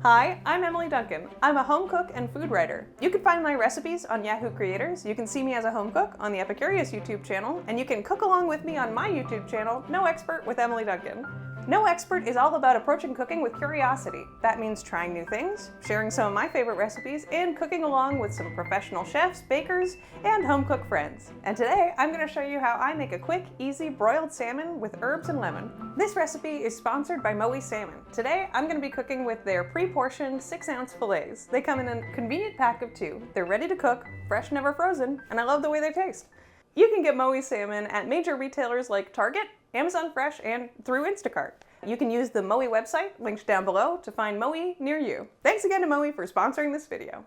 Hi, I'm Emily Duncan. I'm a home cook and food writer. You can find my recipes on Yahoo Creators, you can see me as a home cook on the Epicurious YouTube channel, and you can cook along with me on my YouTube channel, No Expert with Emily Duncan. No Expert is all about approaching cooking with curiosity. That means trying new things, sharing some of my favorite recipes, and cooking along with some professional chefs, bakers, and home cook friends. And today, I'm going to show you how I make a quick, easy broiled salmon with herbs and lemon. This recipe is sponsored by Moy Salmon. Today, I'm going to be cooking with their pre-portioned 6-ounce fillets. They come in a convenient pack of 2. They're ready to cook, fresh, never frozen, and I love the way they taste. You can get Moy Salmon at major retailers like Target, Amazon Fresh, and through Instacart. You can use the Moy website, linked down below, to find Moy near you. Thanks again to Moy for sponsoring this video.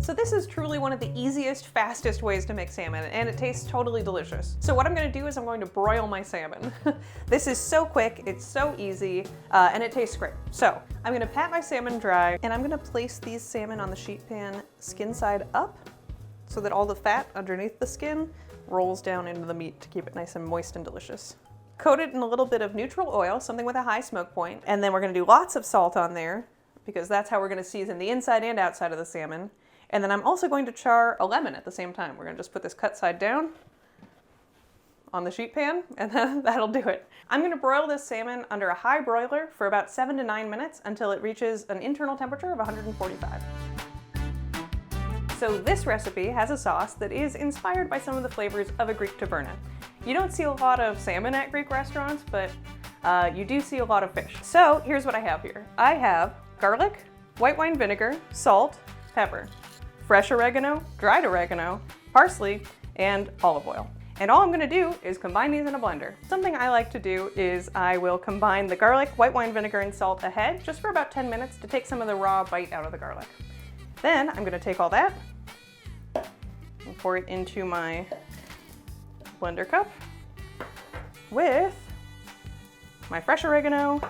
So this is truly one of the easiest, fastest ways to make salmon, and it tastes totally delicious. So what I'm going to do is I'm going to broil my salmon. This is so quick, it's so easy, and it tastes great. So I'm going to pat my salmon dry, and I'm going to place these salmon on the sheet pan skin side up so that all the fat underneath the skin rolls down into the meat to keep it nice and moist and delicious. Coat it in a little bit of neutral oil, something with a high smoke point, and then we're going to do lots of salt on there because that's how we're going to season the inside and outside of the salmon. And then I'm also going to char a lemon at the same time. We're going to just put this cut side down on the sheet pan, and then that'll do it. I'm going to broil this salmon under a high broiler for about 7 to 9 minutes until it reaches an internal temperature of 145. So this recipe has a sauce that is inspired by some of the flavors of a Greek taverna. You don't see a lot of salmon at Greek restaurants, but you do see a lot of fish. So here's what I have here. I have garlic, white wine vinegar, salt, pepper, fresh oregano, dried oregano, parsley, and olive oil. And all I'm gonna do is combine these in a blender. Something I like to do is I will combine the garlic, white wine vinegar, and salt ahead just for about 10 minutes to take some of the raw bite out of the garlic. Then I'm gonna take all that and pour it into my blender cup with my fresh oregano,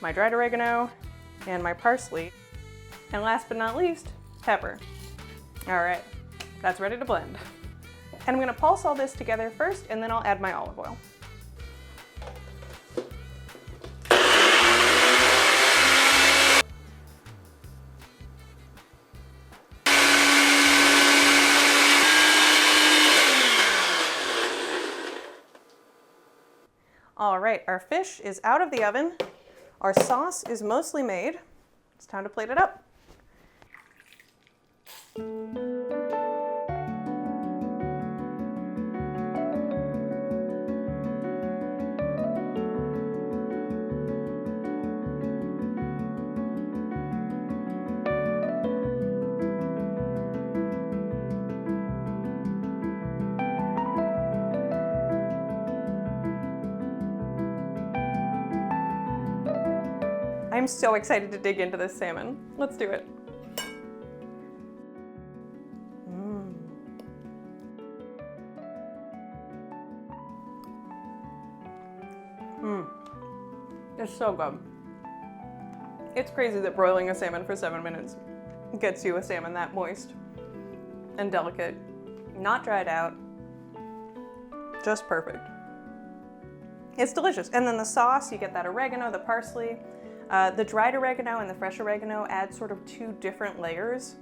my dried oregano, and my parsley. And last but not least, pepper. All right, that's ready to blend. And I'm gonna pulse all this together first, and then I'll add my olive oil. All right, our fish is out of the oven. Our sauce is mostly made. It's time to plate it up. I'm so excited to dig into this salmon. Let's do it. It's so good. It's crazy that broiling a salmon for 7 minutes gets you a salmon that moist and delicate, not dried out, just perfect. It's delicious. And then the sauce, you get that oregano, the parsley, the dried oregano and the fresh oregano add sort of 2 different layers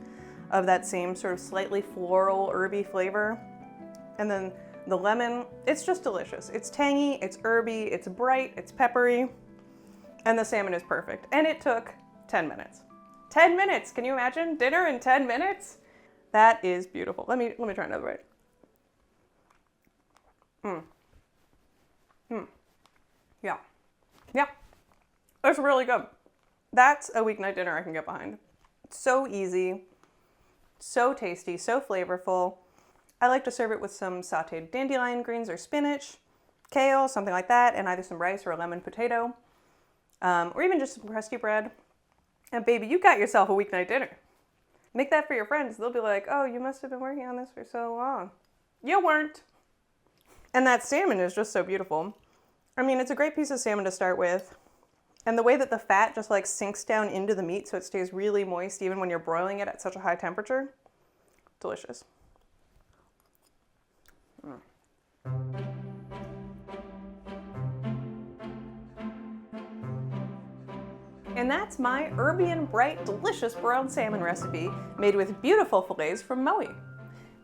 of that same sort of slightly floral, herby flavor. And then the lemon, it's just delicious. It's tangy, it's herby, it's bright, it's peppery, and the salmon is perfect. And it took 10 minutes. 10 minutes, can you imagine? Dinner in 10 minutes? That is beautiful. Let me try another bite. Yeah. Yeah. It's really good. That's a weeknight dinner I can get behind. So easy, so tasty, so flavorful. I like to serve it with some sauteed dandelion greens or spinach, kale, something like that, and either some rice or a lemon potato, or even just some crusty bread. And baby, you got yourself a weeknight dinner. Make that for your friends. They'll be like, oh, you must have been working on this for so long. You weren't. And that salmon is just so beautiful. I mean, it's a great piece of salmon to start with. And the way that the fat just like sinks down into the meat so it stays really moist even when you're broiling it at such a high temperature, delicious. And that's my herby and bright, delicious broiled salmon recipe made with beautiful fillets from Moy.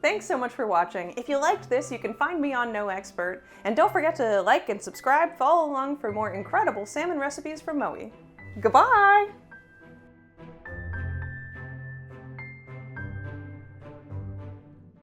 Thanks so much for watching. If you liked this, you can find me on No Expert. And don't forget to like and subscribe, follow along for more incredible salmon recipes from Moy. Goodbye!